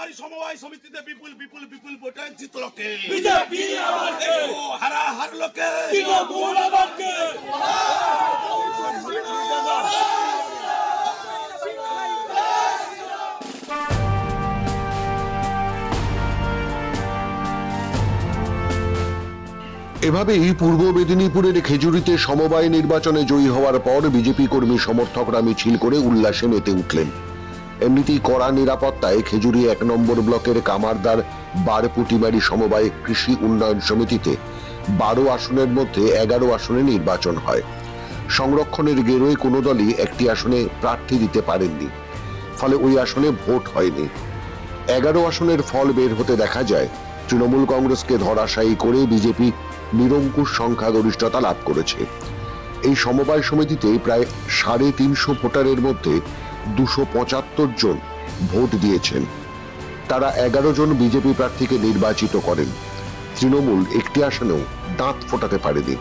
রাজকুমারী সমবায় সমিতিতে বিপুল বিপুল বিপুল ভোটে জিতল কে? বিজেপি আমাকে হারা হারলো কে? তৃণমূল আমাকে এভাবেই পূর্ব মেদিনীপুরের খেজুরিতে সমবায় নির্বাচনে জয়ী হওয়ার পর বিজেপি কর্মী সমর্থকরা মিছিল করে উল্লাসে মেতে উঠলেন। এমনিতেই কড়া নিরাপত্তায় খেজুরি ১ নম্বর ব্লকের কামারদার বারপুটিমারি সমবায় কৃষি উন্নয়ন সমিতিতে ১২ আসনের মধ্যে ১১ আসনে নির্বাচন হয়। সংরক্ষণের গেরোয় কোনো দলই একটি আসনে প্রার্থী দিতে পারেননি, ফলে ওই আসনে ভোট হয়নি। ১১ আসনের ফল বের হতে দেখা যায় তৃণমূল কংগ্রেসকে ধরাশায়ী করে বিজেপি নিরঙ্কুশ সংখ্যাগরিষ্ঠতা লাভ করেছে। এই সমবায় সমিতিতে প্রায় ৩৫০ ভোটারের মধ্যে ২৭৫ জন ভোট দিয়েছেন। তারা ১১ জন বিজেপি প্রার্থীকে নির্বাচিত করেন। তৃণমূল একটি আসনেও দাঁত ফোটাতে পারেনি।